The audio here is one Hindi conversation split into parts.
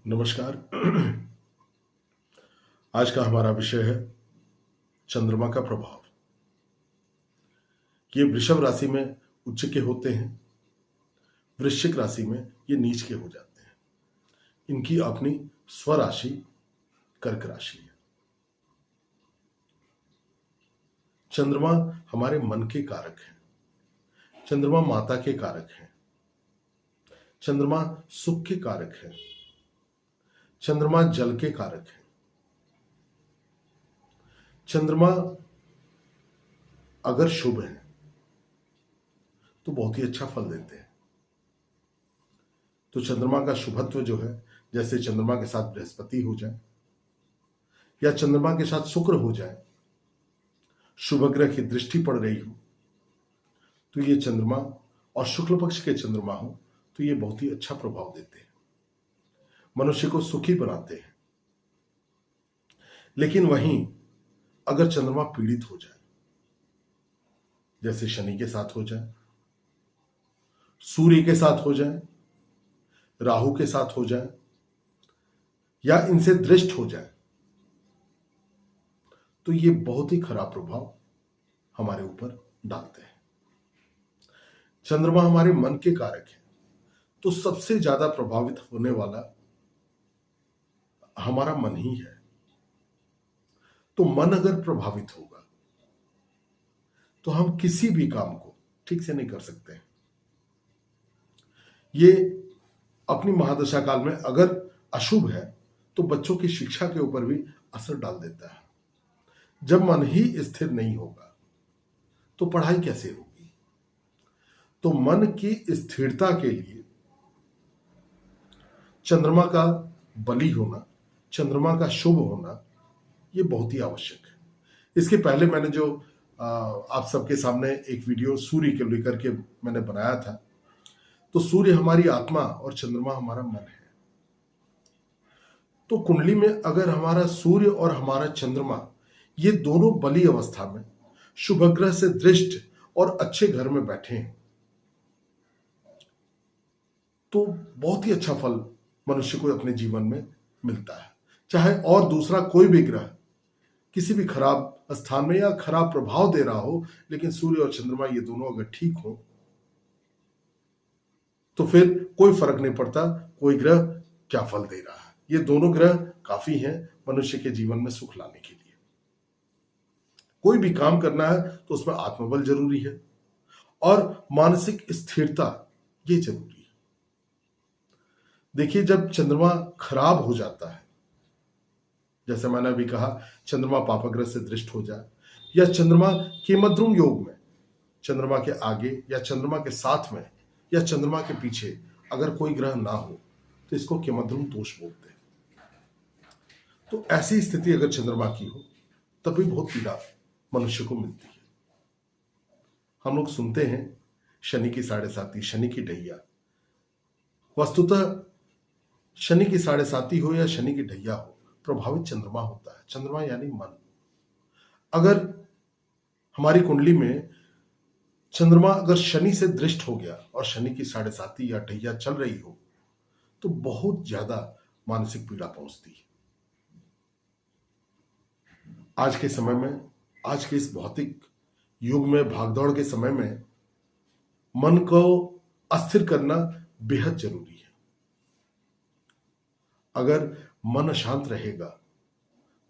नमस्कार। आज का हमारा विषय है चंद्रमा का प्रभाव। ये वृषभ राशि में उच्च के होते हैं, वृश्चिक राशि में ये नीच के हो जाते हैं। इनकी अपनी स्वराशि कर्क राशि है। चंद्रमा हमारे मन के कारक हैं, चंद्रमा माता के कारक हैं, चंद्रमा सुख के कारक है, चंद्रमा जल के कारक है। चंद्रमा अगर शुभ है तो बहुत ही अच्छा फल देते हैं। तो चंद्रमा का शुभत्व जो है, जैसे चंद्रमा के साथ बृहस्पति हो जाए या चंद्रमा के साथ शुक्र हो जाए, शुभ ग्रह की दृष्टि पड़ रही हो, तो ये चंद्रमा और शुक्ल पक्ष के चंद्रमा हो तो ये बहुत ही अच्छा प्रभाव देते हैं, मनुष्य को सुखी बनाते हैं। लेकिन वहीं अगर चंद्रमा पीड़ित हो जाए, जैसे शनि के साथ हो जाए, सूर्य के साथ हो जाए, राहु के साथ हो जाए या इनसे दृष्ट हो जाए, तो ये बहुत ही खराब प्रभाव हमारे ऊपर डालते हैं। चंद्रमा हमारे मन के कारक है, तो सबसे ज्यादा प्रभावित होने वाला हमारा मन ही है। तो मन अगर प्रभावित होगा तो हम किसी भी काम को ठीक से नहीं कर सकते हैं। ये अपनी महादशा काल में अगर अशुभ है तो बच्चों की शिक्षा के ऊपर भी असर डाल देता है। जब मन ही स्थिर नहीं होगा तो पढ़ाई कैसे होगी? तो मन की स्थिरता के लिए चंद्रमा का बली होना, चंद्रमा का शुभ होना, ये बहुत ही आवश्यक है। इसके पहले मैंने जो आप सबके सामने एक वीडियो सूर्य के लेकर के मैंने बनाया था, तो सूर्य हमारी आत्मा और चंद्रमा हमारा मन है। तो कुंडली में अगर हमारा सूर्य और हमारा चंद्रमा ये दोनों बली अवस्था में शुभ ग्रह से दृष्ट और अच्छे घर में बैठे हैं तो बहुत ही अच्छा फल मनुष्य को अपने जीवन में मिलता है। चाहे और दूसरा कोई भी ग्रह किसी भी खराब स्थान में या खराब प्रभाव दे रहा हो, लेकिन सूर्य और चंद्रमा ये दोनों अगर ठीक हो तो फिर कोई फर्क नहीं पड़ता कोई ग्रह क्या फल दे रहा है। ये दोनों ग्रह काफी हैं मनुष्य के जीवन में सुख लाने के लिए। कोई भी काम करना है तो उसमें आत्मबल जरूरी है और मानसिक स्थिरता ये जरूरी है। देखिए, जब चंद्रमा खराब हो जाता है, जैसे मैंने अभी कहा, चंद्रमा पापग्रह से दृष्ट हो जाए या चंद्रमा केमद्रुम योग में चंद्रमा के आगे या चंद्रमा के साथ में या चंद्रमा के पीछे अगर कोई ग्रह ना हो तो इसको केमद्रुम दोष बोलते हैं। तो ऐसी स्थिति अगर चंद्रमा की हो तब भी बहुत पीड़ा मनुष्य को मिलती है। हम लोग सुनते हैं शनि की 7.5, शनि की ढैया। वस्तुतः शनि की 7.5 हो या शनि की ढैया हो, प्रभावित चंद्रमा होता है। चंद्रमा यानी मन। अगर हमारी कुंडली में चंद्रमा अगर शनि से दृष्ट हो गया और शनि की 7.5 या ढैया चल रही हो तो बहुत ज्यादा मानसिक पीड़ा पहुंचती है। आज के समय में, आज के इस भौतिक युग में, भागदौड़ के समय में मन को अस्थिर करना बेहद जरूरी है। अगर मन शांत रहेगा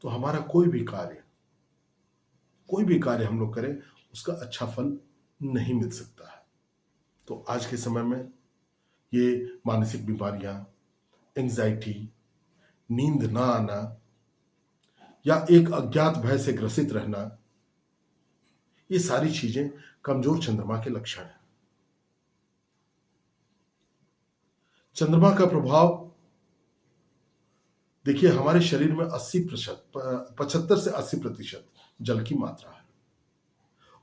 तो हमारा कोई भी कार्य हम लोग करें उसका अच्छा फल नहीं मिल सकता है। तो आज के समय में ये मानसिक बीमारियां, एंजाइटी, नींद ना आना या एक अज्ञात भय से ग्रसित रहना, ये सारी चीजें कमजोर चंद्रमा के लक्षण हैं। चंद्रमा का प्रभाव देखिए, हमारे शरीर में 75 से 80% जल की मात्रा है।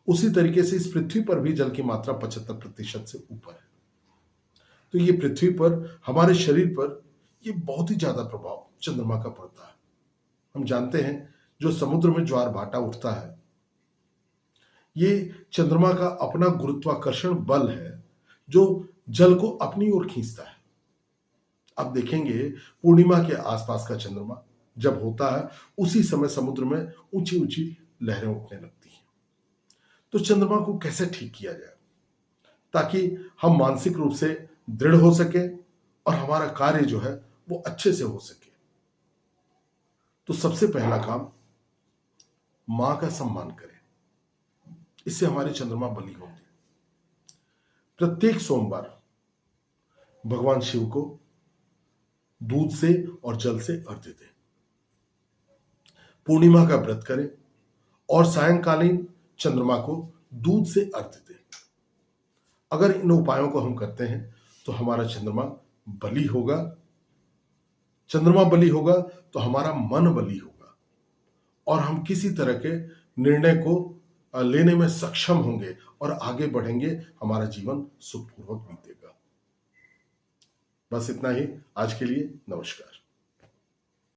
उसी तरीके से इस पृथ्वी पर भी जल की मात्रा 75% से ऊपर है। तो ये पृथ्वी पर, हमारे शरीर पर ये बहुत ही ज्यादा प्रभाव चंद्रमा का पड़ता है। हम जानते हैं जो समुद्र में ज्वार भाटा उठता है, ये चंद्रमा का अपना गुरुत्वाकर्षण बल है जो जल को अपनी ओर खींचता है। आप देखेंगे पूर्णिमा के आसपास का चंद्रमा जब होता है, उसी समय समुद्र में ऊंची ऊंची लहरें उठने लगती हैं। तो चंद्रमा को कैसे ठीक किया जाए ताकि हम मानसिक रूप से दृढ़ हो सके और हमारा कार्य जो है वो अच्छे से हो सके? तो सबसे पहला काम, मां का सम्मान करें, इससे हमारे चंद्रमा बली होंगे। प्रत्येक सोमवार भगवान शिव को दूध से और जल से अर्घ्य दें। पूर्णिमा का व्रत करें और सायंकालीन चंद्रमा को दूध से अर्घ्य दें। अगर इन उपायों को हम करते हैं तो हमारा चंद्रमा बली होगा। चंद्रमा बली होगा तो हमारा मन बली होगा और हम किसी तरह के निर्णय को लेने में सक्षम होंगे और आगे बढ़ेंगे। हमारा जीवन सुखपूर्वक बीतेगा। बस इतना ही आज के लिए। नमस्कार।